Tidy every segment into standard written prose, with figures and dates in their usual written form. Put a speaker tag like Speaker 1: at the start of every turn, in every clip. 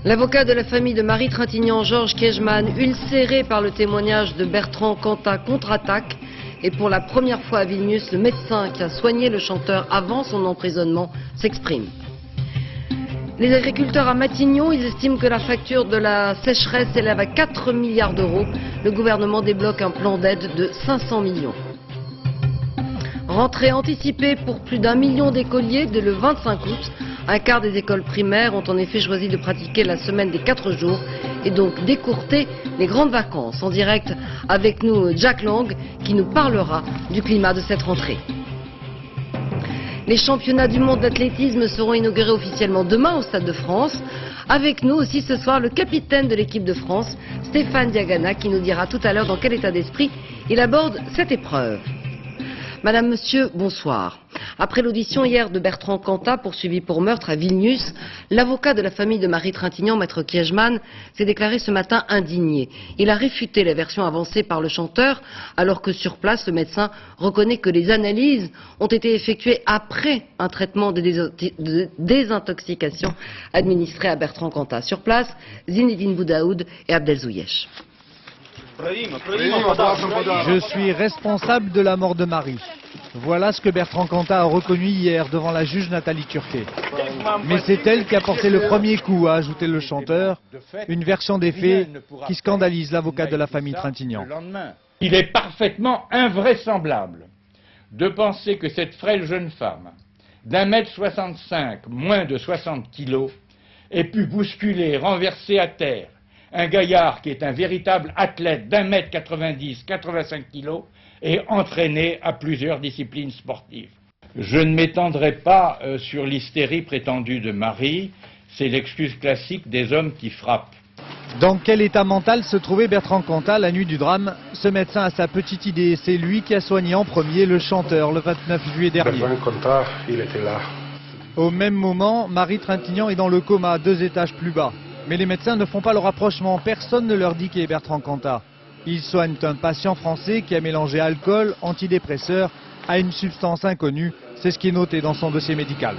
Speaker 1: L'avocat de la famille de Marie Trintignant, Georges Kiechman, ulcéré par le témoignage de Bertrand Cantat, contre-attaque. Et pour la première fois à Vilnius, le médecin qui a soigné le chanteur avant son emprisonnement s'exprime. Les agriculteurs à Matignon, ils estiment que la facture de la sécheresse s'élève à 4 milliards d'euros. Le gouvernement débloque un plan d'aide de 500 millions. Rentrée anticipée pour plus d'1 million d'écoliers dès le 25 août. Un quart des écoles primaires ont en effet choisi de pratiquer la semaine des 4 jours et donc d'écourter les grandes vacances. En direct avec nous, Jack Lang, qui nous parlera du climat de cette rentrée. Les championnats du monde d'athlétisme seront inaugurés officiellement demain au Stade de France. Avec nous aussi ce soir le capitaine de l'équipe de France, Stéphane Diagana, qui nous dira tout à l'heure dans quel état d'esprit il aborde cette épreuve. Madame, Monsieur, bonsoir. Après l'audition hier de Bertrand Cantat, poursuivi pour meurtre à Vilnius, l'avocat de la famille de Marie Trintignant, maître Kiechman, s'est déclaré ce matin indigné. Il a réfuté la version avancée par le chanteur, alors que sur place, le médecin reconnaît que les analyses ont été effectuées après un traitement de désintoxication administré à Bertrand Cantat. Sur place, Zinedine Boudaoud et Abdel Zouyesh.
Speaker 2: Je suis responsable de la mort de Marie. Voilà ce que Bertrand Cantat a reconnu hier devant la juge Nathalie Turquet. Mais c'est elle qui a porté le premier coup, a ajouté le chanteur, une version des faits qui scandalise l'avocat de la famille Trintignant.
Speaker 3: Il est parfaitement invraisemblable de penser que cette frêle jeune femme, d'1,65 m, moins de 60 kilos, ait pu bousculer, renverser à terre un gaillard qui est un véritable athlète d'1,90 m, 85 kg, et entraîné à plusieurs disciplines sportives. Je ne m'étendrai pas sur l'hystérie prétendue de Marie, c'est l'excuse classique des hommes qui frappent.
Speaker 2: Dans quel état mental se trouvait Bertrand Cantat la nuit du drame? Ce médecin a sa petite idée, c'est lui qui a soigné en premier le chanteur le 29 juillet dernier.
Speaker 4: Bertrand Cantat, il était là.
Speaker 2: Au même moment, Marie Trintignant est dans le coma, 2 étages plus bas. Mais les médecins ne font pas le rapprochement, personne ne leur dit qui est Bertrand Cantat. Ils soignent un patient français qui a mélangé alcool, antidépresseur à une substance inconnue. C'est ce qui est noté dans son dossier médical.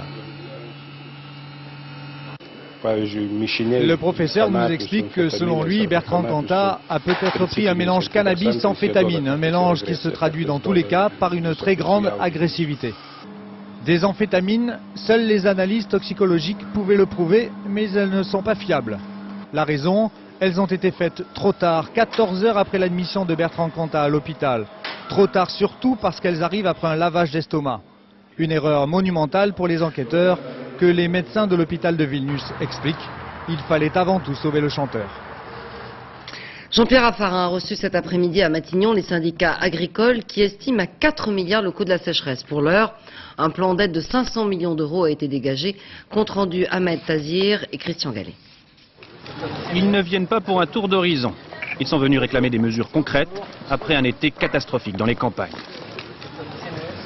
Speaker 2: Le professeur nous explique que selon lui, Bertrand Cantat a peut-être pris un mélange cannabis-amphétamine, un mélange qui se traduit dans tous les cas par une très grande agressivité. Des amphétamines, seules les analyses toxicologiques pouvaient le prouver, mais elles ne sont pas fiables. La raison, elles ont été faites trop tard, 14 heures après l'admission de Bertrand Cantat à l'hôpital. Trop tard surtout parce qu'elles arrivent après un lavage d'estomac. Une erreur monumentale pour les enquêteurs que les médecins de l'hôpital de Vilnius expliquent. Il fallait avant tout sauver le chanteur.
Speaker 1: Jean-Pierre Raffarin a reçu cet après-midi à Matignon les syndicats agricoles qui estiment à 4 milliards le coût de la sécheresse. Pour l'heure, un plan d'aide de 500 millions d'euros a été dégagé. Compte rendu Ahmed Tazir et Christian Gallet.
Speaker 5: Ils ne viennent pas pour un tour d'horizon. Ils sont venus réclamer des mesures concrètes après un été catastrophique dans les campagnes.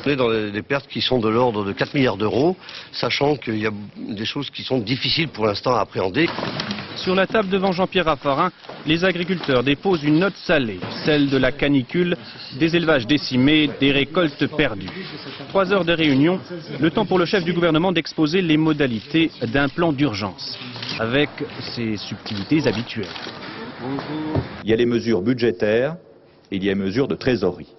Speaker 6: On est dans des pertes qui sont de l'ordre de 4 milliards d'euros, sachant qu'il y a des choses qui sont difficiles pour l'instant à appréhender.
Speaker 5: Sur la table devant Jean-Pierre Raffarin, les agriculteurs déposent une note salée, celle de la canicule, des élevages décimés, des récoltes perdues. 3 heures de réunion, le temps pour le chef du gouvernement d'exposer les modalités d'un plan d'urgence, avec ses subtilités habituelles.
Speaker 7: Il y a les mesures budgétaires et il y a les mesures de trésorerie.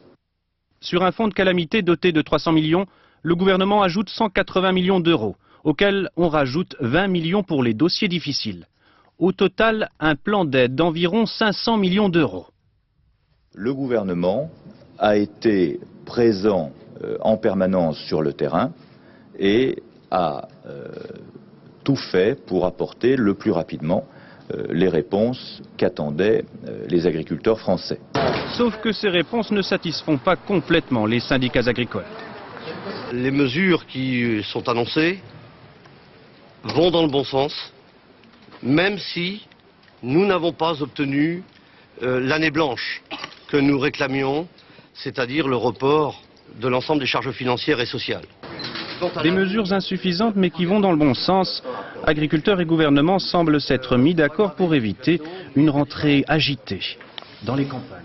Speaker 5: Sur un fonds de calamité doté de 300 millions, le gouvernement ajoute 180 millions d'euros, auxquels on rajoute 20 millions pour les dossiers difficiles. Au total, un plan d'aide d'environ 500 millions d'euros.
Speaker 7: Le gouvernement a été présent en permanence sur le terrain et a tout fait pour apporter le plus rapidement les réponses qu'attendaient les agriculteurs français.
Speaker 5: Sauf que ces réponses ne satisfont pas complètement les syndicats agricoles.
Speaker 6: Les mesures qui sont annoncées vont dans le bon sens, même si nous n'avons pas obtenu l'année blanche que nous réclamions, c'est-à-dire le report de l'ensemble des charges financières et sociales.
Speaker 5: Des mesures insuffisantes mais qui vont dans le bon sens. Agriculteurs et gouvernement semblent s'être mis d'accord pour éviter une rentrée agitée dans les campagnes.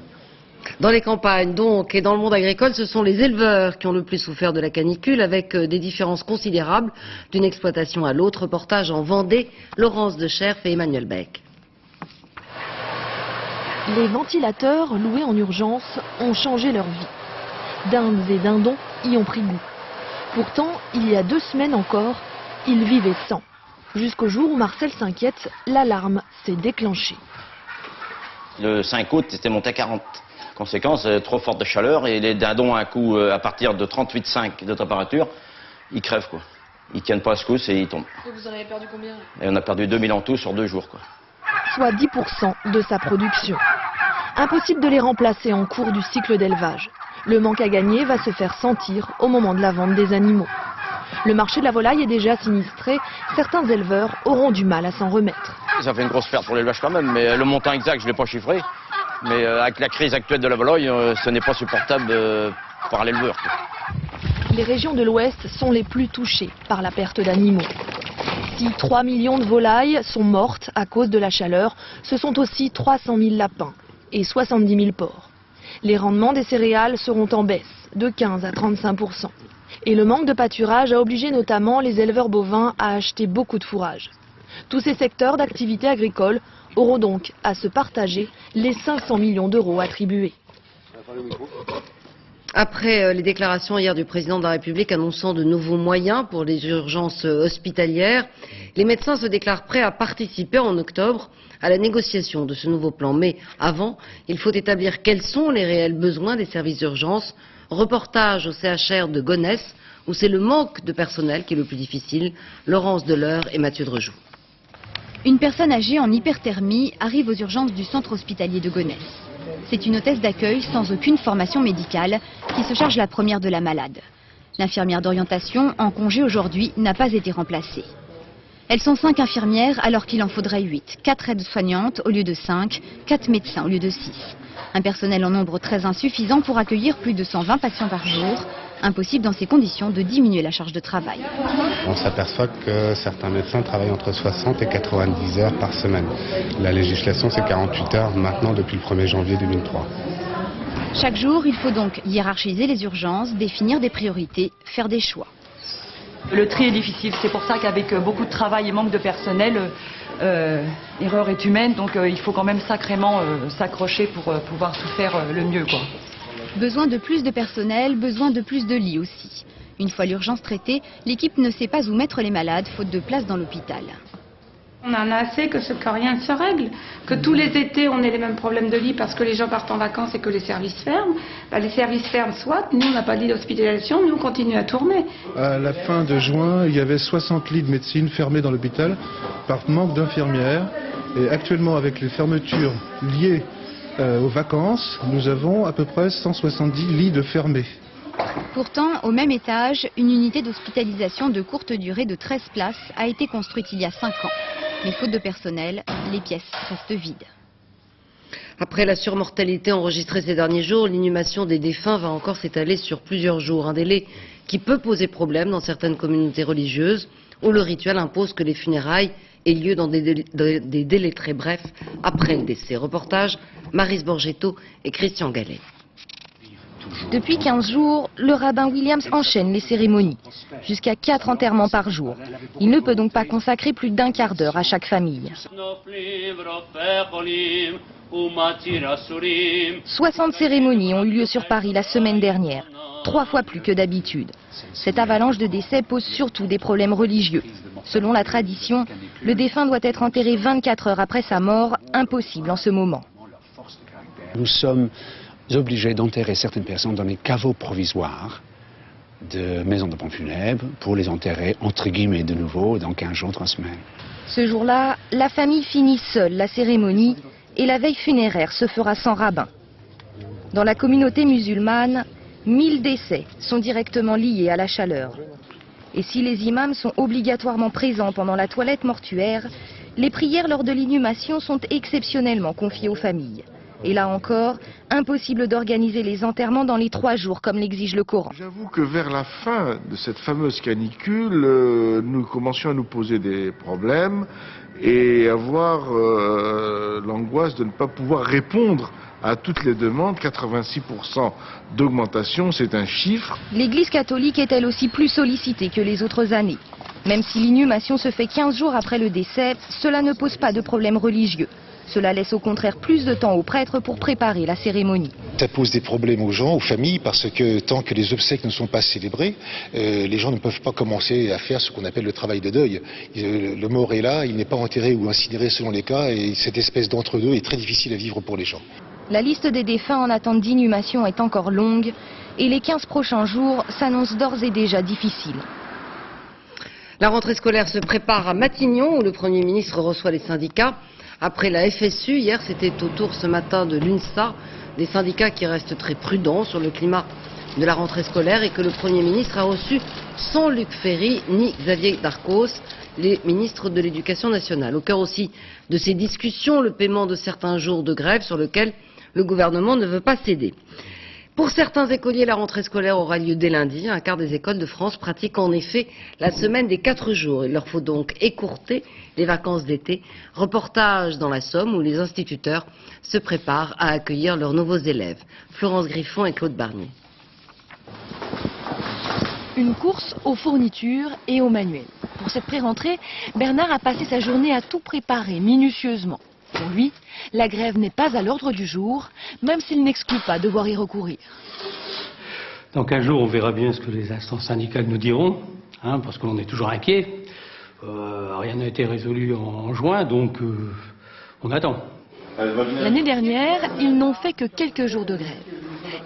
Speaker 1: Dans les campagnes donc et dans le monde agricole, ce sont les éleveurs qui ont le plus souffert de la canicule avec des différences considérables d'une exploitation à l'autre. Reportage en Vendée, Laurence Decherf et Emmanuel Beck.
Speaker 4: Les ventilateurs loués en urgence ont changé leur vie. Dindes et dindons y ont pris goût. Pourtant, il y a 2 semaines encore, ils vivaient sans. Jusqu'au jour où Marcel s'inquiète, l'alarme s'est déclenchée.
Speaker 8: Le 5 août, c'était monté à 40. Conséquence, trop forte de chaleur et les dindons à un coup, à partir de 38,5 de température, ils crèvent quoi. Ils tiennent pas à secousse et ils tombent.
Speaker 4: Et vous en avez perdu combien?
Speaker 8: Et on a perdu 2000 en tout sur 2 jours quoi.
Speaker 4: Soit 10% de sa production. Impossible de les remplacer en cours du cycle d'élevage. Le manque à gagner va se faire sentir au moment de la vente des animaux. Le marché de la volaille est déjà sinistré. Certains éleveurs auront du mal à s'en remettre.
Speaker 8: Ça fait une grosse perte pour l'élevage quand même, mais le montant exact, je ne l'ai pas chiffré. Mais avec la crise actuelle de la volaille, ce n'est pas supportable par l'éleveur.
Speaker 4: Les régions de l'Ouest sont les plus touchées par la perte d'animaux. Si 3 millions de volailles sont mortes à cause de la chaleur, ce sont aussi 300 000 lapins et 70 000 porcs. Les rendements des céréales seront en baisse de 15 à 35%. Et le manque de pâturage a obligé notamment les éleveurs bovins à acheter beaucoup de fourrage. Tous ces secteurs d'activité agricole auront donc à se partager les 500 millions d'euros attribués.
Speaker 1: Après les déclarations hier du président de la République annonçant de nouveaux moyens pour les urgences hospitalières, les médecins se déclarent prêts à participer en octobre à la négociation de ce nouveau plan. Mais avant, il faut établir quels sont les réels besoins des services d'urgence. Reportage au CHR de Gonesse, où c'est le manque de personnel qui est le plus difficile. Laurence Deleur et Mathieu Drejoux.
Speaker 9: Une personne âgée en hyperthermie arrive aux urgences du centre hospitalier de Gonesse. C'est une hôtesse d'accueil sans aucune formation médicale qui se charge la première de la malade. L'infirmière d'orientation, en congé aujourd'hui, n'a pas été remplacée. Elles sont 5 infirmières alors qu'il en faudrait 8. 4 aides-soignantes au lieu de 5, 4 médecins au lieu de 6. Un personnel en nombre très insuffisant pour accueillir plus de 120 patients par jour. Impossible dans ces conditions de diminuer la charge de travail.
Speaker 10: On s'aperçoit que certains médecins travaillent entre 60 et 90 heures par semaine. La législation, c'est 48 heures maintenant depuis le 1er janvier 2003.
Speaker 9: Chaque jour, il faut donc hiérarchiser les urgences, définir des priorités, faire des choix.
Speaker 11: Le tri est difficile, c'est pour ça qu'avec beaucoup de travail et manque de personnel, l'erreur est humaine, donc il faut quand même sacrément s'accrocher pour pouvoir tout faire le mieux, quoi.
Speaker 9: Besoin de plus de personnel, besoin de plus de lits aussi. Une fois l'urgence traitée, l'équipe ne sait pas où mettre les malades, faute de place dans l'hôpital.
Speaker 12: On en a assez que rien ne se règle, que tous les étés on ait les mêmes problèmes de lit parce que les gens partent en vacances et que les services ferment. Les services ferment soit, nous on n'a pas de lit d'hospitalisation, nous on continue à tourner.
Speaker 13: À la fin de juin, il y avait 60 lits de médecine fermés dans l'hôpital par manque d'infirmières. Et actuellement avec les fermetures liées aux vacances, nous avons à peu près 170 lits de fermés.
Speaker 9: Pourtant, au même étage, une unité d'hospitalisation de courte durée de 13 places a été construite il y a 5 ans. Mais faute de personnel, les pièces restent vides.
Speaker 1: Après la surmortalité enregistrée ces derniers jours, l'inhumation des défunts va encore s'étaler sur plusieurs jours. Un délai qui peut poser problème dans certaines communautés religieuses où le rituel impose que les funérailles aient lieu dans des délais très brefs après le décès. Reportage, Maryse Borgetto et Christian Gallet.
Speaker 4: Depuis 15 jours, le rabbin Williams enchaîne les cérémonies, jusqu'à 4 enterrements par jour. Il ne peut donc pas consacrer plus d'1 quart d'heure à chaque famille. 60 cérémonies ont eu lieu sur Paris la semaine dernière, 3 fois plus que d'habitude. Cette avalanche de décès pose surtout des problèmes religieux. Selon la tradition, le défunt doit être enterré 24 heures après sa mort, impossible en ce moment.
Speaker 14: Nous sommes obligés d'enterrer certaines personnes dans les caveaux provisoires de maisons de pompes funèbres pour les enterrer entre guillemets de nouveau dans 15 jours, 3 semaines.
Speaker 4: Ce jour-là, la famille finit seule la cérémonie et la veille funéraire se fera sans rabbin. Dans la communauté musulmane, 1000 décès sont directement liés à la chaleur. Et si les imams sont obligatoirement présents pendant la toilette mortuaire, les prières lors de l'inhumation sont exceptionnellement confiées aux familles. Et là encore, impossible d'organiser les enterrements dans les 3 jours comme l'exige le Coran.
Speaker 15: J'avoue que vers la fin de cette fameuse canicule, nous commencions à nous poser des problèmes et avoir l'angoisse de ne pas pouvoir répondre à toutes les demandes. 86% d'augmentation, c'est un chiffre.
Speaker 4: L'Église catholique est elle aussi plus sollicitée que les autres années. Même si l'inhumation se fait 15 jours après le décès, cela ne pose pas de problème religieux. Cela laisse au contraire plus de temps aux prêtres pour préparer la cérémonie.
Speaker 16: Ça pose des problèmes aux gens, aux familles, parce que tant que les obsèques ne sont pas célébrées, les gens ne peuvent pas commencer à faire ce qu'on appelle le travail de deuil. Le mort est là, il n'est pas enterré ou incinéré selon les cas, et cette espèce d'entre-deux est très difficile à vivre pour les gens.
Speaker 4: La liste des défunts en attente d'inhumation est encore longue, et les 15 prochains jours s'annoncent d'ores et déjà difficiles.
Speaker 1: La rentrée scolaire se prépare à Matignon, où le Premier ministre reçoit les syndicats. Après la FSU, hier c'était au tour ce matin de l'UNSA, des syndicats qui restent très prudents sur le climat de la rentrée scolaire et que le Premier ministre a reçu sans Luc Ferry ni Xavier Darcos, les ministres de l'Éducation nationale. Au cœur aussi de ces discussions, le paiement de certains jours de grève sur lequel le gouvernement ne veut pas céder. Pour certains écoliers, la rentrée scolaire aura lieu dès lundi. Un quart des écoles de France pratiquent en effet la semaine des 4 jours. Il leur faut donc écourter les vacances d'été. Reportage dans la Somme où les instituteurs se préparent à accueillir leurs nouveaux élèves. Florence Griffon et Claude Barnier.
Speaker 4: Une course aux fournitures et aux manuels. Pour cette pré-rentrée, Bernard a passé sa journée à tout préparer minutieusement. Pour lui, la grève n'est pas à l'ordre du jour, même s'il n'exclut pas devoir y recourir.
Speaker 17: Dans 15 jours, on verra bien ce que les instances syndicales nous diront, parce qu'on est toujours inquiet. Rien n'a été résolu en juin, donc on attend.
Speaker 4: L'année dernière, ils n'ont fait que quelques jours de grève.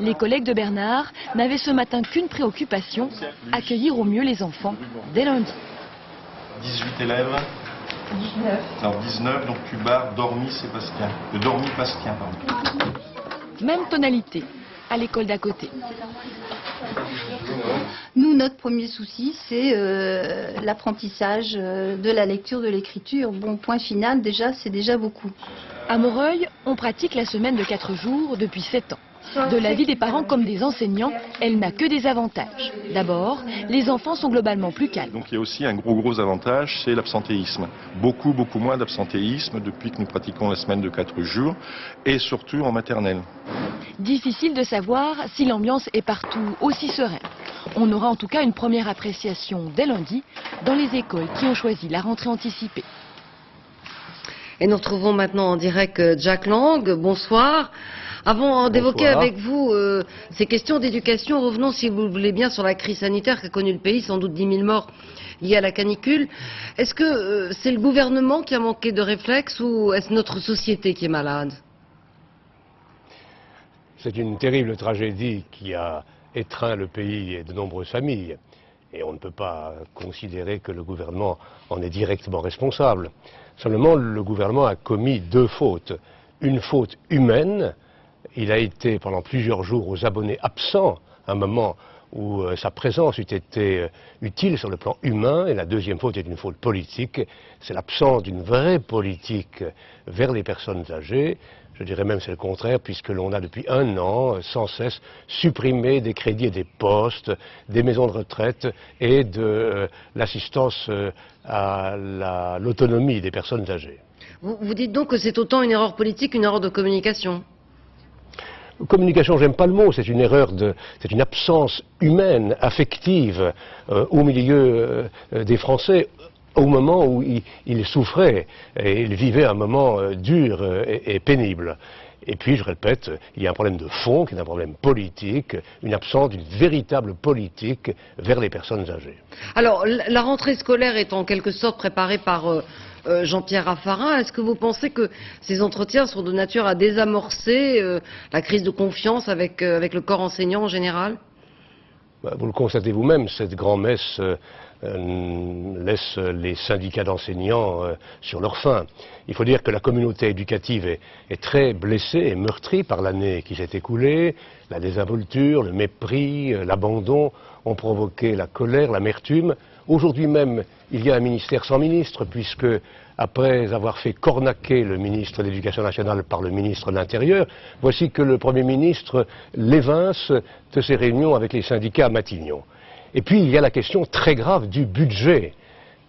Speaker 4: Les collègues de Bernard n'avaient ce matin qu'une préoccupation, accueillir au mieux les enfants dès lundi.
Speaker 18: 18 élèves. 19. Alors 19, donc Cubar, Dormy, Sébastien. Dormy, Bastien, pardon.
Speaker 4: Même tonalité à l'école d'à côté.
Speaker 19: Nous, notre premier souci, c'est l'apprentissage de la lecture, de l'écriture. Bon, point final, déjà, c'est déjà beaucoup.
Speaker 4: À Moreuil, on pratique la semaine de 4 jours depuis 7 ans. De l'avis des parents comme des enseignants, elle n'a que des avantages. D'abord, les enfants sont globalement plus calmes.
Speaker 18: Donc il y a aussi un gros avantage, c'est l'absentéisme. Beaucoup moins d'absentéisme depuis que nous pratiquons la semaine de 4 jours, et surtout en maternelle.
Speaker 4: Difficile de savoir si l'ambiance est partout aussi sereine. On aura en tout cas une première appréciation dès lundi dans les écoles qui ont choisi la rentrée anticipée.
Speaker 1: Et nous retrouvons maintenant en direct Jack Lang. Bonsoir. Avant d'évoquer avec vous ces questions d'éducation, revenons si vous le voulez bien sur la crise sanitaire qu'a connue le pays, sans doute 10 000 morts liés à la canicule. Est-ce que c'est le gouvernement qui a manqué de réflexe ou est-ce notre société qui est malade?
Speaker 20: C'est une terrible tragédie qui a étreint le pays et de nombreuses familles. Et on ne peut pas considérer que le gouvernement en est directement responsable. Simplement, le gouvernement a commis 2 fautes. Une faute humaine. Il a été pendant plusieurs jours aux abonnés absents, un moment où sa présence eût été utile sur le plan humain. Et la deuxième faute est une faute politique. C'est l'absence d'une vraie politique vers les personnes âgées. Je dirais même c'est le contraire, puisque l'on a depuis 1 an sans cesse supprimé des crédits et des postes, des maisons de retraite et de l'assistance à l'autonomie des personnes âgées.
Speaker 1: Vous dites donc que c'est autant une erreur politique qu'une erreur de communication?
Speaker 20: Communication, j'aime pas le mot, c'est une erreur, c'est une absence humaine, affective au milieu des Français au moment où ils souffraient et ils vivaient un moment dur et pénible. Et puis, je répète, il y a un problème de fond, qui est un problème politique, une absence d'une véritable politique vers les personnes âgées.
Speaker 1: Alors, la rentrée scolaire est en quelque sorte préparée par Jean-Pierre Raffarin. Est-ce que vous pensez que ces entretiens sont de nature à désamorcer la crise de confiance avec le corps enseignant en général?
Speaker 20: Vous le constatez vous-même, cette grand-messe laisse les syndicats d'enseignants sur leur faim. Il faut dire que la communauté éducative est très blessée et meurtrie par l'année qui s'est écoulée. La désinvolture, le mépris, l'abandon ont provoqué la colère, l'amertume. Aujourd'hui même, il y a un ministère sans ministre, puisque après avoir fait cornaquer le ministre de l'Éducation nationale par le ministre de l'Intérieur, voici que le Premier ministre l'évince de ses réunions avec les syndicats à Matignon. Et puis il y a la question très grave du budget,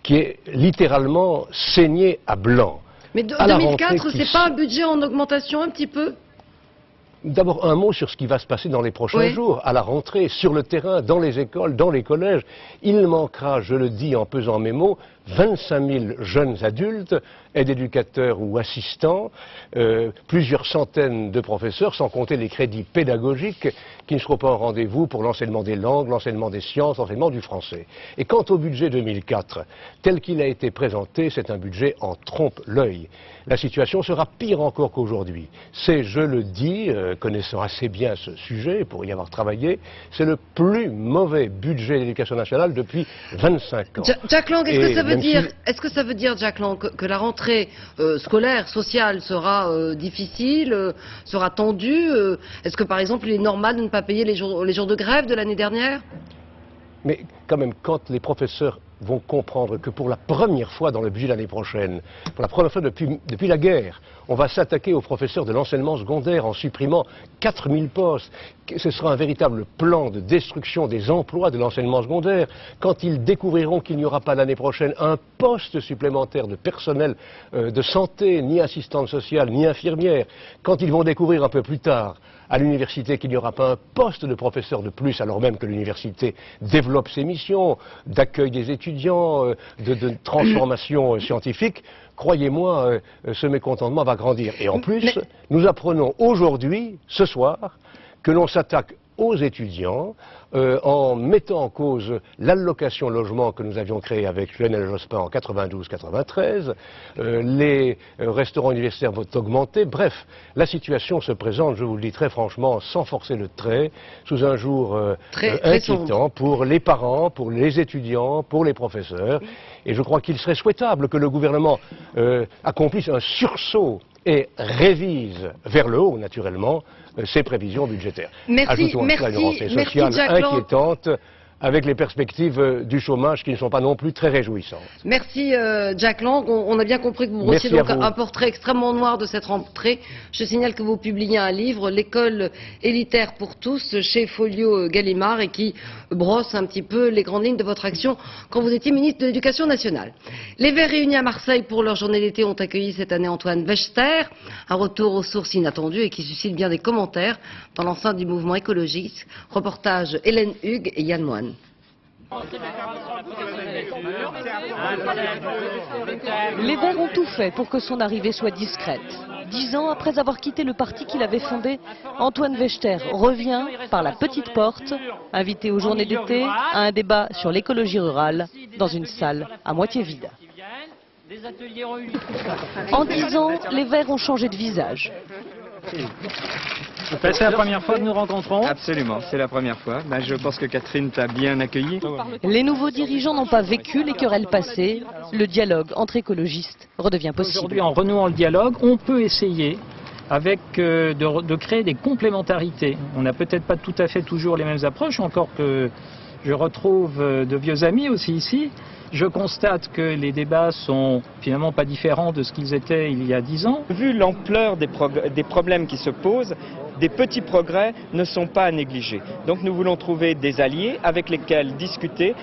Speaker 20: qui est littéralement saigné à blanc.
Speaker 1: Mais 2004, c'est pas un budget en augmentation un petit peu?
Speaker 20: D'abord, un mot sur ce qui va se passer dans les prochains jours, à la rentrée, sur le terrain, dans les écoles, dans les collèges. Il manquera, je le dis en pesant mes mots, 25 000 jeunes adultes, aides éducateurs ou assistants, plusieurs centaines de professeurs, sans compter les crédits pédagogiques qui ne seront pas au rendez-vous pour l'enseignement des langues, l'enseignement des sciences, l'enseignement du français. Et quant au budget 2004, tel qu'il a été présenté, c'est un budget en trompe-l'œil. La situation sera pire encore qu'aujourd'hui. C'est, je le dis, connaissant assez bien ce sujet, pour y avoir travaillé, c'est le plus mauvais budget d'éducation nationale depuis 25 ans.
Speaker 1: Jack Lang, est-ce que ça veut dire, Jack Lang, que la rentrée scolaire, sociale sera difficile, sera tendue? Est-ce que, par exemple, il est normal de ne pas payer les jours de grève de l'année dernière?
Speaker 20: Mais quand même, quand les professeurs vont comprendre que pour la première fois dans le budget de l'année prochaine, pour la première fois depuis la guerre, on va s'attaquer aux professeurs de l'enseignement secondaire en supprimant 4000 postes. Ce sera un véritable plan de destruction des emplois de l'enseignement secondaire. Quand ils découvriront qu'il n'y aura pas l'année prochaine un poste supplémentaire de personnel de santé, ni assistante sociale, ni infirmière, quand ils vont découvrir un peu plus tard à l'université qu'il n'y aura pas un poste de professeur de plus, alors même que l'université développe ses missions d'accueil des étudiants, de transformation scientifique, croyez-moi, ce mécontentement va grandir. Et en plus, nous apprenons aujourd'hui, ce soir, que l'on s'attaque aux étudiants en mettant en cause l'allocation logement que nous avions créée avec Lionel Jospin en 92-93. Les restaurants universitaires vont augmenter. Bref, la situation se présente, je vous le dis très franchement, sans forcer le trait, sous un jour inquiétant pour les parents, pour les étudiants, pour les professeurs. Et je crois qu'il serait souhaitable que le gouvernement accomplisse un sursaut et révise vers le haut, naturellement, ses prévisions budgétaires. Ajoutons à cela une rentrée sociale inquiétante, avec les perspectives du chômage qui ne sont pas non plus très réjouissantes.
Speaker 1: Merci Jack Lang. On a bien compris que vous brossiez donc un portrait extrêmement noir de cette rentrée. Je signale que vous publiez un livre, L'école élitaire pour tous, chez Folio Gallimard, et qui brosse un petit peu les grandes lignes de votre action quand vous étiez ministre de l'Éducation nationale. Les Verts réunis à Marseille pour leur journée d'été ont accueilli cette année Antoine Wechter, un retour aux sources inattendu et qui suscite bien des commentaires dans l'enceinte du mouvement écologiste. Reportage Hélène Hugues et Yann Moine.
Speaker 21: Les Verts ont tout fait pour que son arrivée soit discrète. 10 ans après avoir quitté le parti qu'il avait fondé, Antoine Wechter revient par la petite porte, invité aux journées d'été à un débat sur l'écologie rurale dans une salle à moitié vide. En 10 ans, les Verts ont changé de visage.
Speaker 22: C'est la première fois que nous rencontrons?
Speaker 23: Absolument, c'est la première fois. Je pense que Catherine t'a bien accueilli.
Speaker 21: Les nouveaux dirigeants n'ont pas vécu les querelles passées. Le dialogue entre écologistes redevient possible.
Speaker 22: Aujourd'hui, en renouant le dialogue, on peut essayer de créer des complémentarités. On n'a peut-être pas tout à fait toujours les mêmes approches, encore que je retrouve de vieux amis aussi ici. Je constate que les débats sont finalement pas différents de ce qu'ils étaient il y a 10 ans.
Speaker 23: Vu l'ampleur des problèmes qui se posent, des petits progrès ne sont pas à négliger. Donc nous voulons trouver des alliés avec lesquels discuter.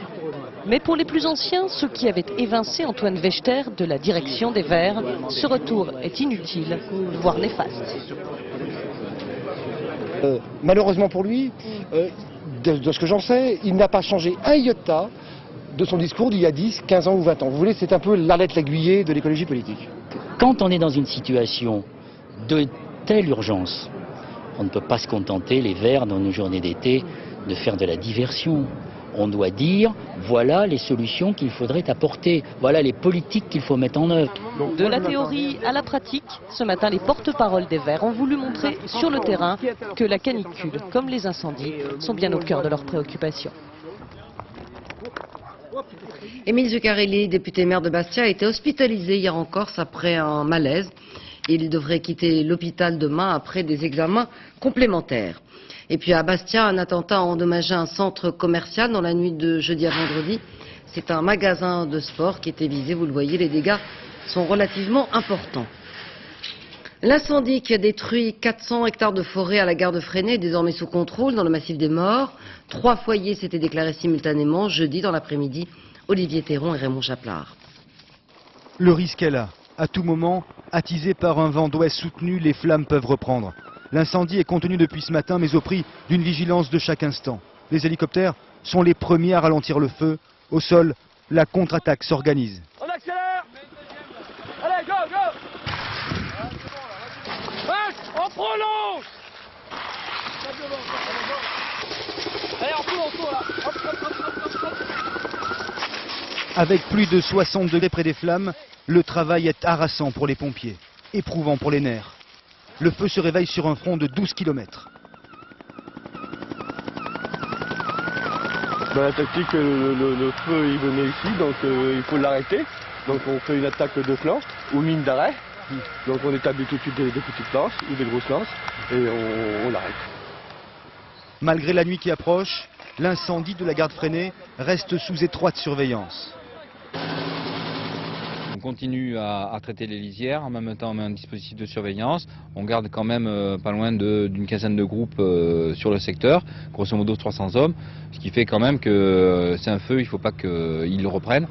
Speaker 21: Mais pour les plus anciens, ceux qui avaient évincé Antoine Wechter de la direction des Verts, ce retour est inutile, voire néfaste.
Speaker 24: Malheureusement pour lui, de ce que j'en sais, il n'a pas changé un iota de son discours d'il y a 10, 15 ans ou 20 ans. Vous voulez, c'est un peu l'Arlette Laguiller de l'écologie politique.
Speaker 25: Quand on est dans une situation de telle urgence, on ne peut pas se contenter, les Verts, dans nos journées d'été, de faire de la diversion. On doit dire, voilà les solutions qu'il faudrait apporter, voilà les politiques qu'il faut mettre en œuvre.
Speaker 21: De la théorie à la pratique, ce matin, les porte-paroles des Verts ont voulu montrer sur le terrain que la canicule, comme les incendies, sont bien au cœur de leurs préoccupations.
Speaker 1: Émile Zuccarelli, député maire de Bastia, a été hospitalisé hier en Corse après un malaise. Il devrait quitter l'hôpital demain après des examens complémentaires. Et puis à Bastia, un attentat a endommagé un centre commercial dans la nuit de jeudi à vendredi. C'est un magasin de sport qui était visé, vous le voyez, les dégâts sont relativement importants. L'incendie qui a détruit 400 hectares de forêt à la gare de Fresnay est désormais sous contrôle dans le massif des Morts. 3 foyers s'étaient déclarés simultanément jeudi dans l'après-midi. Olivier Théron et Raymond Chaplard.
Speaker 2: Le risque est là. À tout moment, attisé par un vent d'ouest soutenu, les flammes peuvent reprendre.
Speaker 3: L'incendie est contenu depuis ce matin, mais au prix d'une vigilance de chaque instant. Les hélicoptères sont les premiers à ralentir le feu. Au sol, la contre-attaque s'organise.
Speaker 5: On accélère. Allez, go, go. On prolonge. Allez, on tourne là. Hop, hop, hop, hop, hop.
Speaker 3: Avec plus de 60 degrés près des flammes, le travail est harassant pour les pompiers, éprouvant pour les nerfs. Le feu se réveille sur un front de 12 km.
Speaker 6: La tactique, le feu il venait ici, donc il faut l'arrêter. Donc on fait une attaque de flanc ou mine d'arrêt. Donc on établit tout de suite des petites lances ou des grosses lances et on l'arrête.
Speaker 3: Malgré la nuit qui approche, l'incendie de la garde freinée reste sous étroite surveillance.
Speaker 7: On continue à traiter les lisières, en même temps on met un dispositif de surveillance. On garde quand même pas loin d'une quinzaine de groupes sur le secteur, grosso modo 300 hommes, ce qui fait quand même que c'est un feu, il ne faut pas qu'ils le reprennent.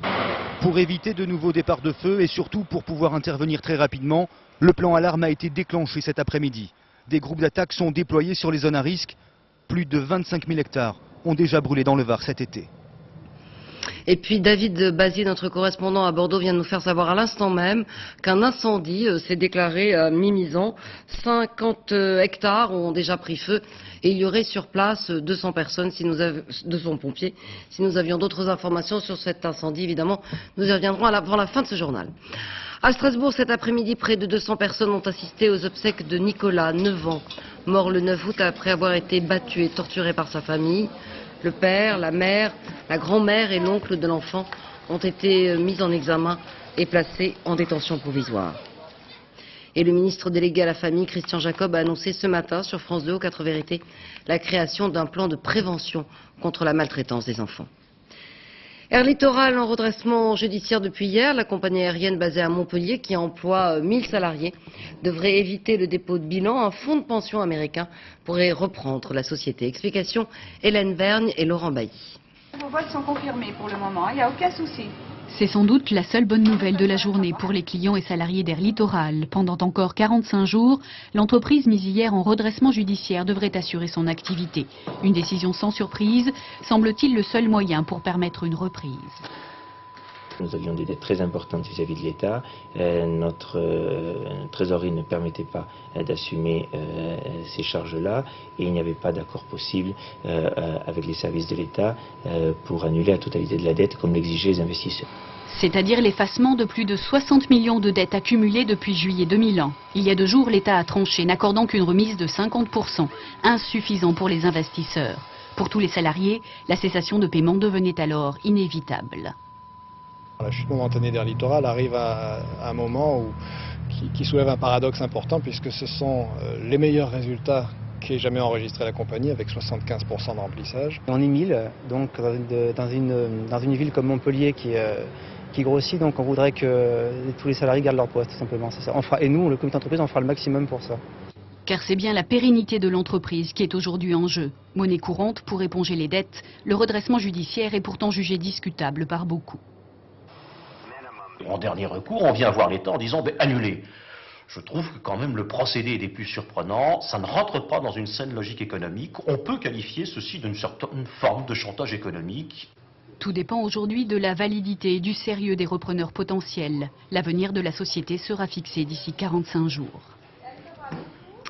Speaker 3: Pour éviter de nouveaux départs de feu et surtout pour pouvoir intervenir très rapidement, le plan alarme a été déclenché cet après-midi. Des groupes d'attaque sont déployés sur les zones à risque. Plus de 25 000 hectares ont déjà brûlé dans le Var cet été.
Speaker 1: Et puis David Bazier, notre correspondant à Bordeaux, vient de nous faire savoir à l'instant même qu'un incendie s'est déclaré à mi-Misan. 50 hectares ont déjà pris feu et il y aurait sur place 200 personnes, 200 pompiers. Si nous avions d'autres informations sur cet incendie, évidemment, nous y reviendrons avant la fin de ce journal. À Strasbourg, cet après-midi, près de 200 personnes ont assisté aux obsèques de Nicolas, 9 ans, mort le 9 août après avoir été battu et torturé par sa famille. Le père, la mère, la grand-mère et l'oncle de l'enfant ont été mis en examen et placés en détention provisoire. Et le ministre délégué à la famille, Christian Jacob, a annoncé ce matin sur France 2 aux 4 vérités la création d'un plan de prévention contre la maltraitance des enfants. Air Littoral en redressement judiciaire depuis hier. La compagnie aérienne basée à Montpellier, qui emploie 1000 salariés, devrait éviter le dépôt de bilan. Un fonds de pension américain pourrait reprendre la société. Explication, Hélène Vergne et Laurent Bailly.
Speaker 8: Vos votes sont confirmés pour le moment, il n'y a aucun souci.
Speaker 26: C'est sans doute la seule bonne nouvelle de la journée pour les clients et salariés d'Air Littoral. Pendant encore 45 jours, l'entreprise mise hier en redressement judiciaire devrait assurer son activité. Une décision sans surprise, semble-t-il le seul moyen pour permettre une reprise.
Speaker 27: Nous avions des dettes très importantes vis-à-vis de l'État. Notre trésorerie ne permettait pas d'assumer ces charges-là et il n'y avait pas d'accord possible avec les services de l'État pour annuler la totalité de la dette comme l'exigeaient les investisseurs.
Speaker 26: C'est-à-dire l'effacement de plus de 60 millions de dettes accumulées depuis juillet 2001. Il y a 2 jours, l'État a tranché, n'accordant qu'une remise de 50%, insuffisant pour les investisseurs. Pour tous les salariés, la cessation de paiement devenait alors inévitable.
Speaker 28: La chute momentanée d'Air Littoral arrive à un moment qui soulève un paradoxe important puisque ce sont les meilleurs résultats qu'ait jamais enregistré la compagnie avec 75% de remplissage.
Speaker 29: On est 1000, donc dans une ville comme Montpellier qui grossit, donc on voudrait que tous les salariés gardent leur poste, tout simplement. C'est ça. Et nous, le comité d'entreprise, on fera le maximum pour ça.
Speaker 26: Car c'est bien la pérennité de l'entreprise qui est aujourd'hui en jeu. Monnaie courante pour éponger les dettes, le redressement judiciaire est pourtant jugé discutable par beaucoup.
Speaker 30: En dernier recours, on vient voir l'État en disant annulez. Je trouve que quand même le procédé est des plus surprenants. Ça ne rentre pas dans une saine logique économique. On peut qualifier ceci d'une certaine forme de chantage économique.
Speaker 26: Tout dépend aujourd'hui de la validité et du sérieux des repreneurs potentiels. L'avenir de la société sera fixé d'ici 45 jours.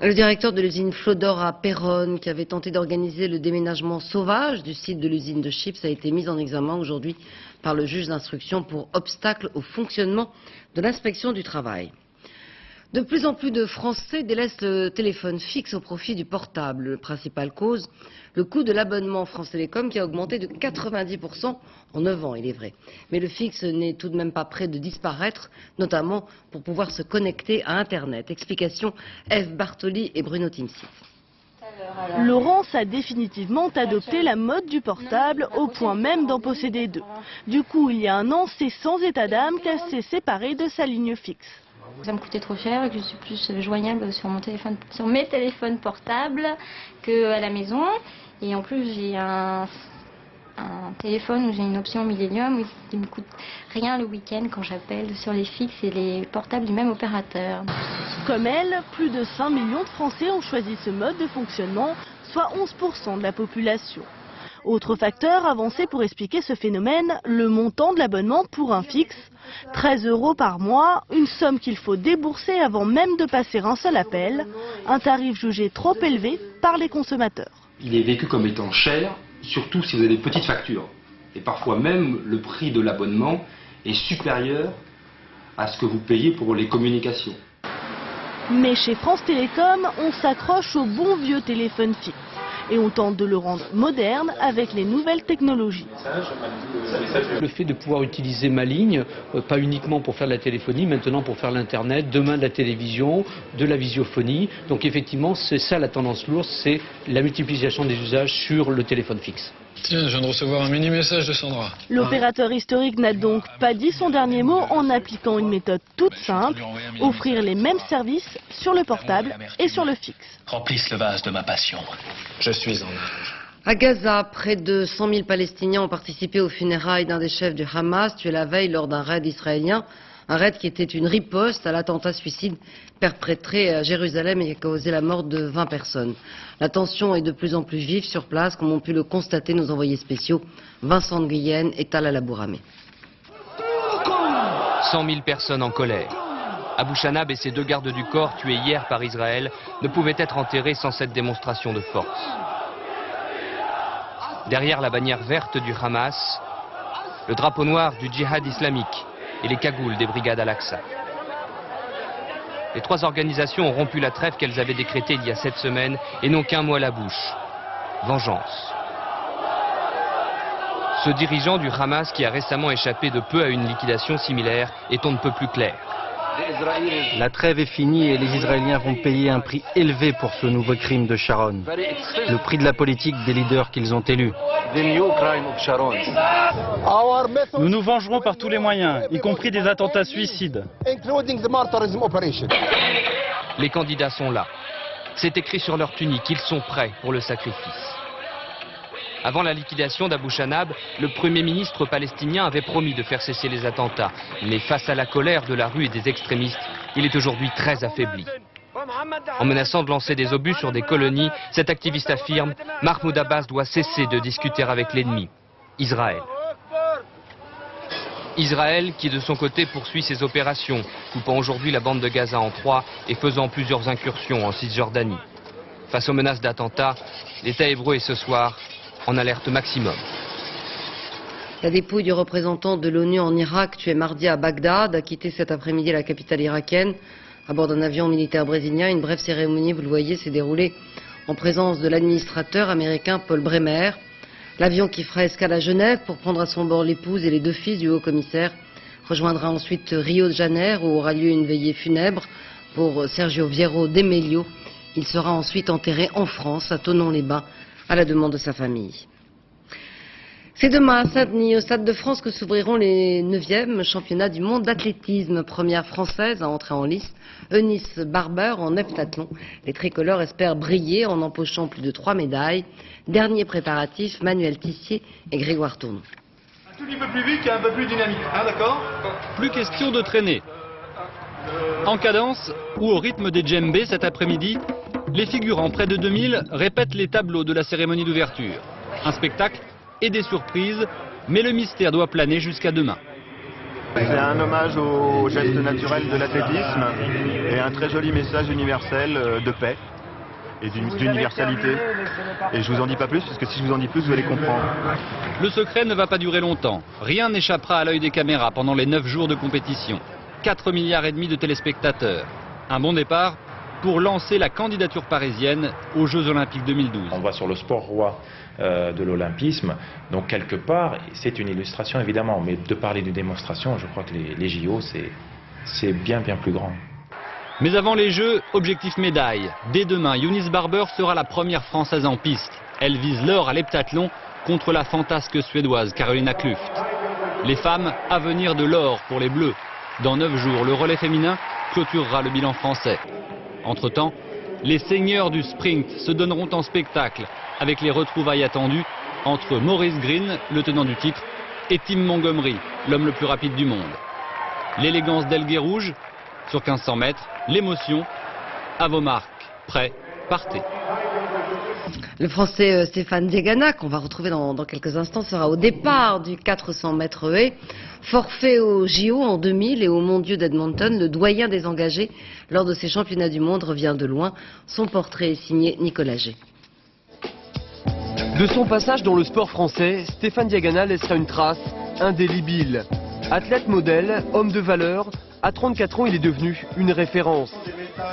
Speaker 1: Le directeur de l'usine Flodor à Péronne, qui avait tenté d'organiser le déménagement sauvage du site de l'usine de chips, a été mis en examen aujourd'hui par le juge d'instruction pour obstacle au fonctionnement de l'inspection du travail. De plus en plus de Français délaissent le téléphone fixe au profit du portable. Principale cause, le coût de l'abonnement France Télécom qui a augmenté de 90% en 9 ans, il est vrai. Mais le fixe n'est tout de même pas près de disparaître, notamment pour pouvoir se connecter à Internet. Explication, Eve Bartoli et Bruno Timsit.
Speaker 31: Laurence a définitivement adopté la mode du portable au point même d'en posséder 2. Du coup, il y a un an, c'est sans état d'âme qu'elle s'est séparée de sa ligne fixe.
Speaker 32: Ça me coûtait trop cher et que je suis plus joignable sur mes téléphones portables qu'à la maison. Et en plus, j'ai un un téléphone où j'ai une option Millennium qui ne me coûte rien le week-end quand j'appelle sur les fixes et les portables du même opérateur.
Speaker 31: Comme elle, plus de 5 millions de Français ont choisi ce mode de fonctionnement, soit 11% de la population. Autre facteur avancé pour expliquer ce phénomène, le montant de l'abonnement pour un fixe. 13 € par mois, une somme qu'il faut débourser avant même de passer un seul appel. Un tarif jugé trop élevé par les consommateurs.
Speaker 4: Il est vécu comme étant cher, surtout si vous avez des petites factures. Et parfois même, le prix de l'abonnement est supérieur à ce que vous payez pour les communications.
Speaker 31: Mais chez France Télécom, on s'accroche au bon vieux téléphone fixe. Et on tente de le rendre moderne avec les nouvelles technologies.
Speaker 9: Le fait de pouvoir utiliser ma ligne, pas uniquement pour faire de la téléphonie, maintenant pour faire l'internet, demain de la télévision, de la visiophonie. Donc effectivement, c'est ça la tendance lourde, c'est la multiplication des usages sur le téléphone fixe.
Speaker 10: Tiens, je viens de recevoir un mini message de Sandra.
Speaker 31: L'opérateur historique n'a donc pas dit son dernier mot en appliquant une méthode toute simple, offrir les mêmes services sur le portable et sur le fixe.
Speaker 10: Remplisse le vase de ma passion. Je suis en âge.
Speaker 1: À Gaza, près de 100 000 Palestiniens ont participé aux funérailles d'un des chefs du Hamas tué la veille lors d'un raid israélien. Un raid qui était une riposte à l'attentat suicide perpétré à Jérusalem et qui a causé la mort de 20 personnes. La tension est de plus en plus vive sur place, comme ont pu le constater nos envoyés spéciaux Vincent de Guyenne et Talal Abouramé.
Speaker 11: 100 000 personnes en colère. Abou Chanab et ses 2 gardes du corps tués hier par Israël ne pouvaient être enterrés sans cette démonstration de force. Derrière la bannière verte du Hamas, le drapeau noir du djihad islamique et les cagoules des brigades Al-Aqsa. Les 3 organisations ont rompu la trêve qu'elles avaient décrétée il y a 7 semaines et n'ont qu'un mot à la bouche: vengeance. Ce dirigeant du Hamas qui a récemment échappé de peu à une liquidation similaire est on ne peut plus clair.
Speaker 12: La trêve est finie et les Israéliens vont payer un prix élevé pour ce nouveau crime de Sharon. Le prix de la politique des leaders qu'ils ont élus.
Speaker 13: Nous nous vengerons par tous les moyens, y compris des attentats suicides.
Speaker 11: Les candidats sont là. C'est écrit sur leur tunique, ils sont prêts pour le sacrifice. Avant la liquidation d'Abou Chanab, le Premier ministre palestinien avait promis de faire cesser les attentats. Mais face à la colère de la rue et des extrémistes, il est aujourd'hui très affaibli. En menaçant de lancer des obus sur des colonies, cet activiste affirme « Mahmoud Abbas doit cesser de discuter avec l'ennemi, Israël ». Israël qui de son côté poursuit ses opérations, coupant aujourd'hui la bande de Gaza en 3 et faisant plusieurs incursions en Cisjordanie. Face aux menaces d'attentats, l'État hébreu est ce soir en alerte maximum.
Speaker 1: La dépouille du représentant de l'ONU en Irak, tué mardi à Bagdad, a quitté cet après-midi la capitale irakienne à bord d'un avion militaire brésilien. Une brève cérémonie, vous le voyez, s'est déroulée en présence de l'administrateur américain Paul Bremer. L'avion qui fera escale à Genève pour prendre à son bord l'épouse et les 2 fils du haut-commissaire rejoindra ensuite Rio de Janeiro où aura lieu une veillée funèbre pour Sergio Vieiro d'Emelio. Il sera ensuite enterré en France, à Thonon-les-Bains, à la demande de sa famille. C'est demain à Saint-Denis, au Stade de France, que s'ouvriront les 9e championnats du monde d'athlétisme. Première française à entrer en liste, Eunice Barber en heptathlon. Les tricolores espèrent briller en empochant plus de 3 médailles. Dernier préparatif, Manuel Tissier et Grégoire Tournon.
Speaker 14: Un tout petit peu plus vite et un peu plus dynamique, hein, d'accord?
Speaker 9: Plus question de traîner. En cadence ou au rythme des djembés cet après-midi, les figurants près de 2000 répètent les tableaux de la cérémonie d'ouverture. Un spectacle et des surprises, mais le mystère doit planer jusqu'à demain.
Speaker 15: C'est un hommage au geste naturel de l'athlétisme et un très joli message universel de paix et d'universalité. Et je vous en dis pas plus, parce que si je vous en dis plus, vous allez comprendre.
Speaker 9: Le secret ne va pas durer longtemps. Rien n'échappera à l'œil des caméras pendant les 9 jours de compétition. 4,5 milliards de téléspectateurs. Un bon départ pour lancer la candidature parisienne aux Jeux Olympiques 2012.
Speaker 27: On va sur le sport roi de l'olympisme, donc quelque part, c'est une illustration évidemment, mais de parler d'une démonstration, je crois que les JO, c'est bien plus grand.
Speaker 9: Mais avant les Jeux, objectif médaille. Dès demain, Eunice Barber sera la première Française en piste. Elle vise l'or à l'heptathlon contre la fantasque suédoise Carolina Klüft. Les femmes, à venir de l'or pour les Bleus. Dans 9 jours, le relais féminin clôturera le bilan français. Entre-temps, les seigneurs du sprint se donneront en spectacle avec les retrouvailles attendues entre Maurice Green, le tenant du titre, et Tim Montgomery, l'homme le plus rapide du monde. L'élégance d'Elgué Rouge sur 1500 mètres, l'émotion, à vos marques, prêts, partez.
Speaker 1: Le Français Stéphane Diagana, qu'on va retrouver dans quelques instants, sera au départ du 400 mètres haies. Forfait au JO en 2000 et au Mondiaux d'Edmonton, le doyen des engagés lors de ces championnats du monde revient de loin. Son portrait est signé Nicolas G.
Speaker 2: De son passage dans le sport français, Stéphane Diagana laissera une trace indélébile. Athlète modèle, homme de valeur, à 34 ans, il est devenu une référence.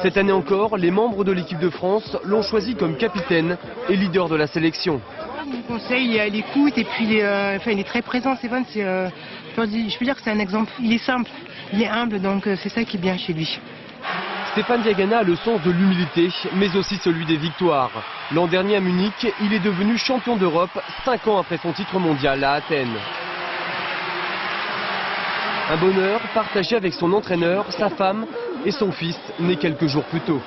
Speaker 2: Cette année encore, les membres de l'équipe de France l'ont choisi comme capitaine et leader de la sélection.
Speaker 5: Mon conseil, il est à l'écoute et puis il est très présent. Stéphane, je peux dire que c'est un exemple. Il est simple, il est humble, donc c'est ça qui est bien chez lui.
Speaker 2: Stéphane Diagana a le sens de l'humilité, mais aussi celui des victoires. L'an dernier à Munich, il est devenu champion d'Europe 5 ans après son titre mondial à Athènes. Un bonheur partagé avec son entraîneur, sa femme et son fils, né quelques jours plus tôt.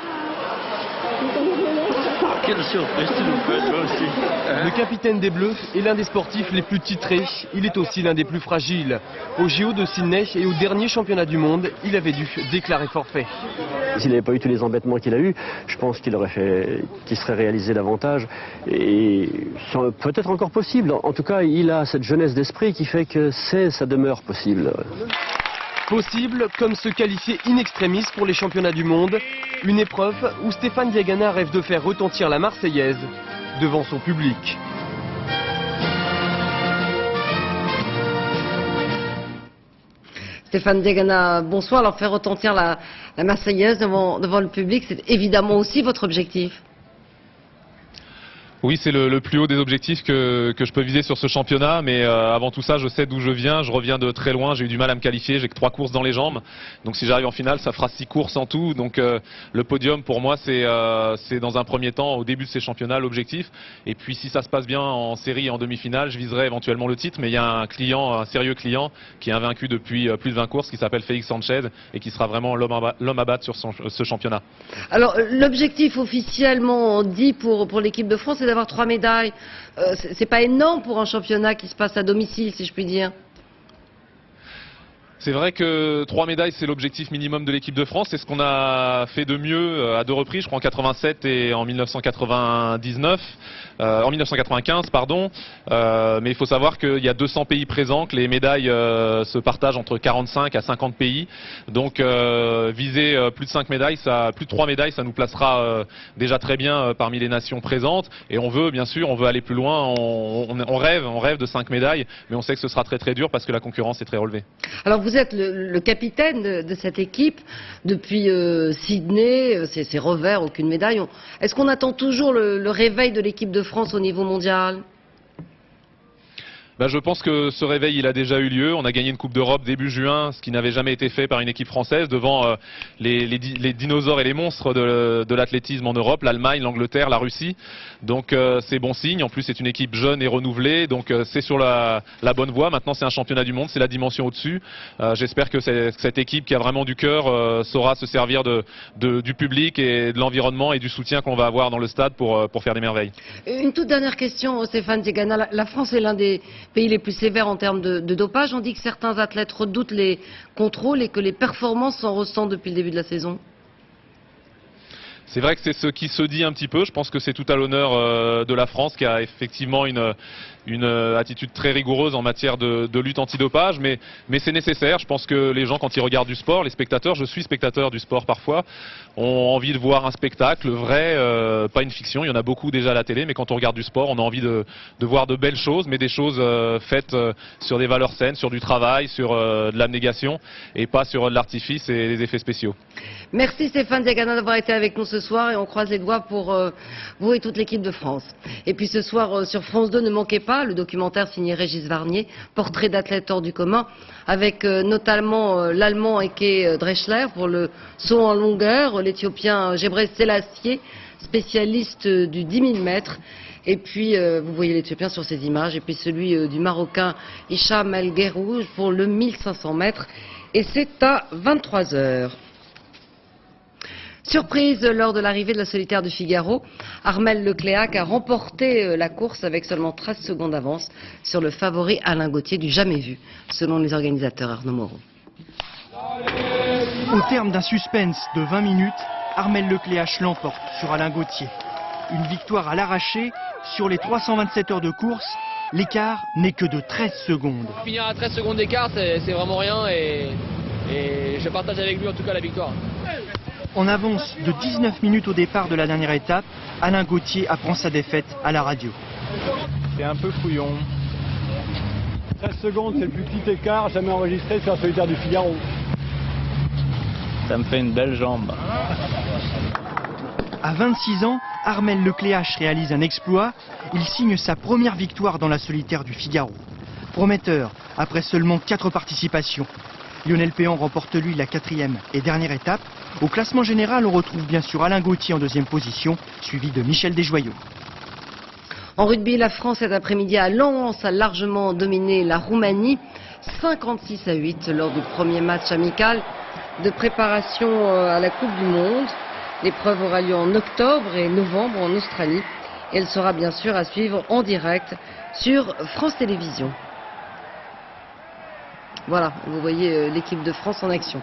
Speaker 16: Quelle surprise tu nous fais, toi aussi.
Speaker 2: Le capitaine des Bleus est l'un des sportifs les plus titrés. Il est aussi l'un des plus fragiles. Au JO de Sydney et au dernier championnat du monde, il avait dû déclarer forfait.
Speaker 17: S'il n'avait pas eu tous les embêtements qu'il a eu, je pense qu'il serait réalisé davantage. Et peut-être encore possible. En tout cas, il a cette jeunesse d'esprit qui fait que ça demeure possible.
Speaker 2: Possible, comme se qualifier in extremis pour les championnats du monde, une épreuve où Stéphane Diagana rêve de faire retentir la Marseillaise devant son public.
Speaker 1: Stéphane Diagana, bonsoir. Alors faire retentir la Marseillaise devant le public, c'est évidemment aussi votre objectif.
Speaker 18: Oui, c'est le plus haut des objectifs que je peux viser sur ce championnat, mais avant tout ça, je sais d'où je reviens de très loin, j'ai eu du mal à me qualifier, j'ai que 3 courses dans les jambes, donc si j'arrive en finale, ça fera 6 courses en tout, donc le podium pour moi c'est dans un premier temps, au début de ces championnats, l'objectif, et puis si ça se passe bien en série et en demi-finale, je viserai éventuellement le titre, mais il y a un sérieux client qui est invaincu depuis plus de 20 courses, qui s'appelle Félix Sanchez, et qui sera vraiment l'homme à battre sur ce championnat.
Speaker 1: Alors l'objectif officiellement dit pour l'équipe de France, c'est d'avoir 3 médailles. C'est pas énorme pour un championnat qui se passe à domicile, si je puis dire.
Speaker 18: C'est vrai que 3 médailles, c'est l'objectif minimum de l'équipe de France. C'est ce qu'on a fait de mieux à 2 reprises, je crois en 87 et en 1995, pardon. Mais il faut savoir qu'il y a 200 pays présents, que les médailles se partagent entre 45 à 50 pays. Donc viser plus de 5 médailles, plus de 3 médailles, ça nous placera déjà très bien parmi les nations présentes. Et on veut, bien sûr, aller plus loin. On rêve de 5 médailles, mais on sait que ce sera très très dur parce que la concurrence est très relevée.
Speaker 1: Alors vous êtes le capitaine de cette équipe depuis Sydney, ces revers, aucune médaille. Est-ce qu'on attend toujours le réveil de l'équipe de France au niveau mondial ?
Speaker 18: Je pense que ce réveil, il a déjà eu lieu. On a gagné une Coupe d'Europe début juin, ce qui n'avait jamais été fait par une équipe française, devant les dinosaures et les monstres de l'athlétisme en Europe, l'Allemagne, l'Angleterre, la Russie. Donc c'est bon signe. En plus, c'est une équipe jeune et renouvelée. Donc c'est sur la bonne voie. Maintenant, c'est un championnat du monde. C'est la dimension au-dessus. J'espère que cette équipe qui a vraiment du cœur saura se servir du public et de l'environnement et du soutien qu'on va avoir dans le stade pour faire des merveilles.
Speaker 1: Une toute dernière question, Stéphane Diagana. La France est l'un des pays les plus sévères en termes de dopage. On dit que certains athlètes redoutent les contrôles et que les performances s'en ressentent depuis le début de la saison.
Speaker 18: C'est vrai que c'est ce qui se dit un petit peu. Je pense que c'est tout à l'honneur de la France qui a effectivement une attitude très rigoureuse en matière de lutte antidopage, mais c'est nécessaire. Je pense que les gens, quand ils regardent du sport, les spectateurs, je suis spectateur du sport parfois, ont envie de voir un spectacle vrai, pas une fiction. Il y en a beaucoup déjà à la télé, mais quand on regarde du sport, on a envie de voir de belles choses, mais des choses faites sur des valeurs saines, sur du travail, sur de l'abnégation, et pas sur de l'artifice et des effets spéciaux.
Speaker 1: Merci Stéphane Diagana d'avoir été avec nous ce soir et on croise les doigts pour vous et toute l'équipe de France. Et puis ce soir sur France 2, ne manquez pas le documentaire signé Régis Varnier, portrait d'athlète hors du commun, avec notamment l'Allemand Eke Dreschler pour le saut en longueur, l'Éthiopien Gebre Selassie, spécialiste du 10 000 mètres. Et puis, vous voyez l'Éthiopien sur ces images, et puis celui du Marocain Hicham El Guerrouj pour le 1500 mètres. Et c'est à 23 h. Surprise lors de l'arrivée de la solitaire du Figaro, Armelle Lecléac a remporté la course avec seulement 13 secondes d'avance sur le favori Alain Gauthier du jamais vu, selon les organisateurs. Arnaud Moreau.
Speaker 3: Au terme d'un suspense de 20 minutes, Armelle Lecléac l'emporte sur Alain Gauthier. Une victoire à l'arraché sur les 327 heures de course. L'écart n'est que de 13 secondes.
Speaker 6: Finir à 13 secondes d'écart, c'est vraiment rien et je partage avec lui en tout cas la victoire.
Speaker 3: En avance de 19 minutes au départ de la dernière étape, Alain Gauthier apprend sa défaite à la radio.
Speaker 13: C'est un peu fouillon. 13 secondes, c'est le plus petit écart jamais enregistré sur la solitaire du Figaro. Ça me fait une belle jambe.
Speaker 3: À 26 ans, Armelle Lecléac réalise un exploit. Il signe sa première victoire dans la solitaire du Figaro. Prometteur, après seulement 4 participations. Lionel Péan remporte lui la 4e et dernière étape. Au classement général, on retrouve bien sûr Alain Gauthier en 2e position, suivi de Michel Desjoyaux.
Speaker 1: En rugby, la France cet après-midi à Lens a largement dominé la Roumanie, 56-8 lors du premier match amical de préparation à la Coupe du Monde. L'épreuve aura lieu en octobre et novembre en Australie. Et elle sera bien sûr à suivre en direct sur France Télévisions. Voilà, vous voyez l'équipe de France en action.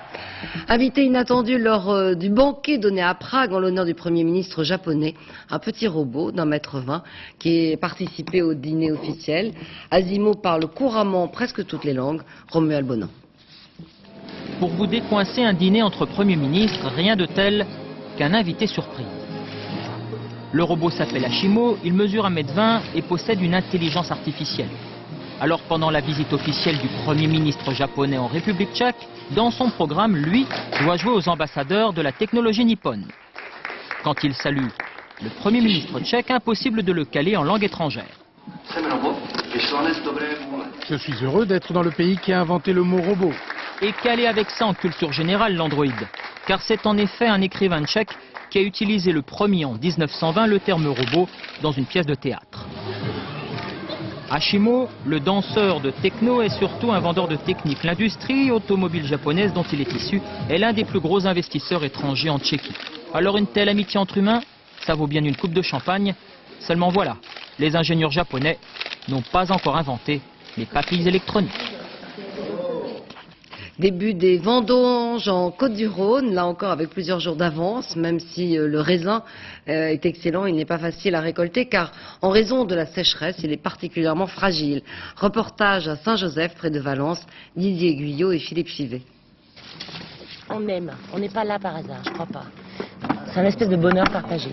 Speaker 1: Invité inattendu lors du banquet donné à Prague en l'honneur du Premier ministre japonais, un petit robot d'1,20 m qui est participé au dîner officiel. Asimo parle couramment presque toutes les langues. Romuald Bonan.
Speaker 7: Pour vous décoincer un dîner entre Premiers ministres, rien de tel qu'un invité surprise. Le robot s'appelle Ashimo, il mesure 1,20 m et possède une intelligence artificielle. Alors pendant la visite officielle du Premier ministre japonais en République tchèque, dans son programme, lui doit jouer aux ambassadeurs de la technologie nippone. Quand il salue le Premier ministre tchèque, impossible de le caler en langue étrangère.
Speaker 13: Je suis heureux d'être dans le pays qui a inventé le mot robot.
Speaker 7: Et caler avec ça en culture générale l'androïde. Car c'est en effet un écrivain tchèque qui a utilisé le premier en 1920 le terme robot dans une pièce de théâtre. Ashimo, le danseur de techno, est surtout un vendeur de technique. L'industrie automobile japonaise dont il est issu est l'un des plus gros investisseurs étrangers en Tchéquie. Alors une telle amitié entre humains, ça vaut bien une coupe de champagne. Seulement voilà, les ingénieurs japonais n'ont pas encore inventé les papilles électroniques.
Speaker 1: Début des vendanges en Côte-du-Rhône, là encore avec plusieurs jours d'avance, même si le raisin est excellent, il n'est pas facile à récolter car en raison de la sécheresse, il est particulièrement fragile. Reportage à Saint-Joseph, près de Valence, Didier Guyot et Philippe Chivet.
Speaker 8: On aime, on n'est pas là par hasard, je crois pas. C'est un espèce de bonheur partagé.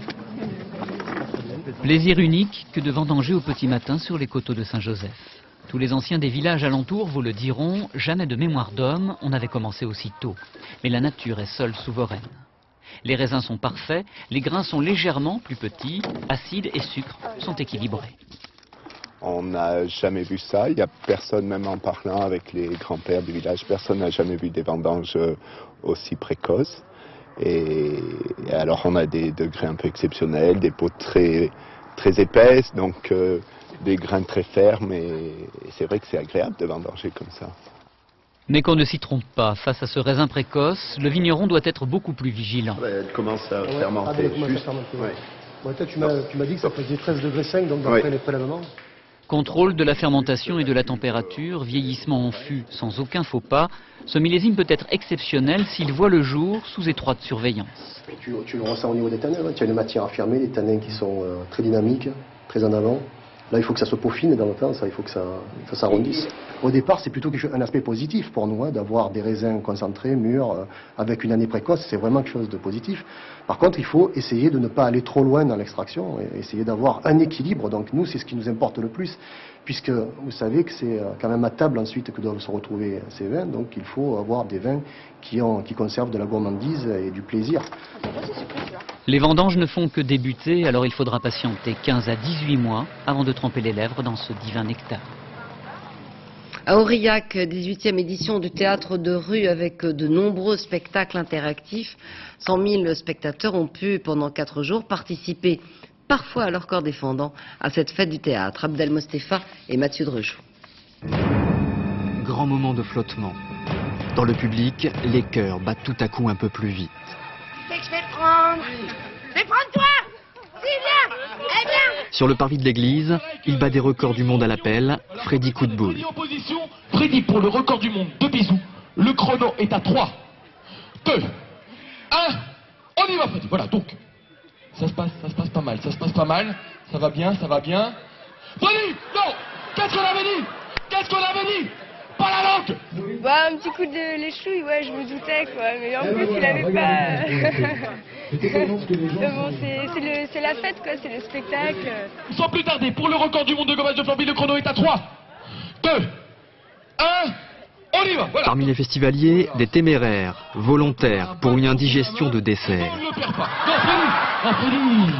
Speaker 7: Plaisir unique que de vendanger au petit matin sur les coteaux de Saint-Joseph. Tous les anciens des villages alentours vous le diront, jamais de mémoire d'homme, on avait commencé aussitôt. Mais la nature est seule souveraine. Les raisins sont parfaits, les grains sont légèrement plus petits, acides et sucres sont équilibrés.
Speaker 19: On n'a jamais vu ça, il n'y a personne, même en parlant avec les grands-pères du village, personne n'a jamais vu des vendanges aussi précoces. Et alors on a des degrés un peu exceptionnels, des peaux très épaisses, donc des grains très fermes, et c'est vrai que c'est agréable de vendanger comme ça.
Speaker 7: Mais qu'on ne s'y trompe pas, face à ce raisin précoce, le vigneron doit être beaucoup plus vigilant.
Speaker 19: Elle commence à fermenter.
Speaker 20: Toi, tu m'as dit que ça faisait 13,5 degrés, donc d'après les prélèvements.
Speaker 7: Contrôle de la fermentation et de la température, vieillissement en fût sans aucun faux pas, ce millésime peut être exceptionnel s'il voit le jour sous étroite surveillance.
Speaker 20: Tu le ressens au niveau des tanins, tu as une matière affirmée, des tanins qui sont très dynamiques, très en avant. Là, il faut que ça se peaufine dans le temps, il faut que ça s'arrondisse. Au départ, c'est plutôt un aspect positif pour nous, d'avoir des raisins concentrés, mûrs, avec une année précoce, c'est vraiment quelque chose de positif. Par contre, il faut essayer de ne pas aller trop loin dans l'extraction, et essayer d'avoir un équilibre. Donc nous, c'est ce qui nous importe le plus, puisque vous savez que c'est quand même à table ensuite que doivent se retrouver ces vins, donc il faut avoir des vins qui conservent de la gourmandise et du plaisir.
Speaker 7: Les vendanges ne font que débuter, alors il faudra patienter 15 à 18 mois avant de tremper les lèvres dans ce divin nectar.
Speaker 1: À Aurillac, 18e édition du théâtre de rue avec de nombreux spectacles interactifs. 100 000 spectateurs ont pu, pendant 4 jours, participer, parfois à leur corps défendant, à cette fête du théâtre. Abdel Mostefa et Mathieu Drejou.
Speaker 21: Grand moment de flottement. Dans le public, les cœurs battent tout à coup un peu plus vite.
Speaker 4: C'est que je vais te prendre. Je vais prendre toi. Sylvia, eh bien.
Speaker 21: Sur le parvis de l'église, il bat des records du monde à l'appel, Freddy coup de boule.
Speaker 22: Freddy pour le record du monde de bisous. Le chrono est à 3, 2, 1. On y va Freddy. Voilà donc. Ça se passe pas mal, ça se passe pas mal. Ça va bien, ça va bien. Freddy, non. Qu'est-ce qu'on avait dit? Qu'est-ce qu'on avait dit? Pas la langue.
Speaker 23: Bah, un petit coup de l'échouille, ouais, je me doutais, quoi. Mais en plus, il avait pas... Bon, c'est la fête, quoi, c'est le spectacle.
Speaker 22: Sans plus tarder, pour le record du monde de gommage de Flamby, le chrono est à 3, 2, 1, on y va, voilà.
Speaker 21: Parmi les festivaliers, des téméraires, volontaires, pour une indigestion de dessert.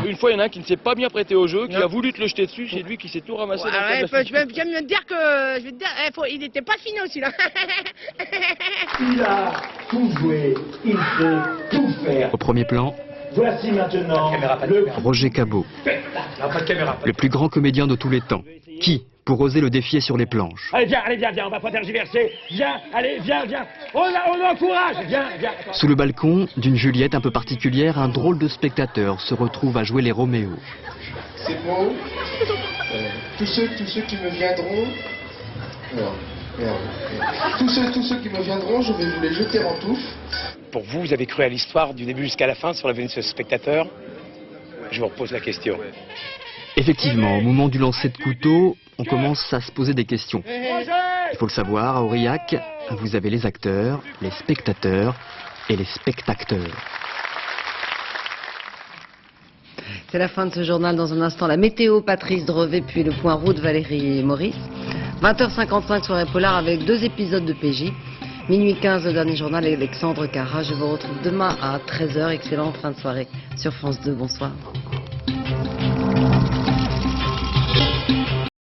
Speaker 6: Une fois, il y en a un qui ne s'est pas bien prêté au jeu, qui a voulu te le jeter dessus, c'est lui qui s'est tout ramassé dans le plastique.
Speaker 4: Je vais bien me dire que... Je vais te dire, il n'était pas fini aussi, là.
Speaker 24: Il a tout joué, il sait tout faire.
Speaker 21: Au premier plan,
Speaker 24: Voici maintenant
Speaker 21: Roger Cabot, le plus grand comédien de tous les temps. Qui, pour oser le défier sur les planches?
Speaker 24: Allez, viens, on va pas tergiverser. Viens, allez, viens. On encourage, viens.
Speaker 21: Sous le balcon d'une Juliette un peu particulière, un drôle de spectateur se retrouve à jouer les Roméo.
Speaker 25: C'est beau. Tous ceux qui me viendront... Tous ceux qui me viendront, je vais vous les jeter en touffe.
Speaker 10: Pour vous, vous avez cru à l'histoire du début jusqu'à la fin sur la venue de ce spectateur? Je vous repose la question.
Speaker 21: Effectivement, au moment du lancer de couteau, on commence à se poser des questions. Il faut le savoir, à Aurillac, vous avez les acteurs, les spectateurs et les spectateurs.
Speaker 1: C'est la fin de ce journal. Dans un instant, la météo, Patrice Drevet, puis le point route, Valérie et Maurice. 20h55, soirée polar avec 2 épisodes de PJ. Minuit 15, le dernier journal, Alexandre Cara. Je vous retrouve demain à 13h. Excellente fin de soirée sur France 2. Bonsoir.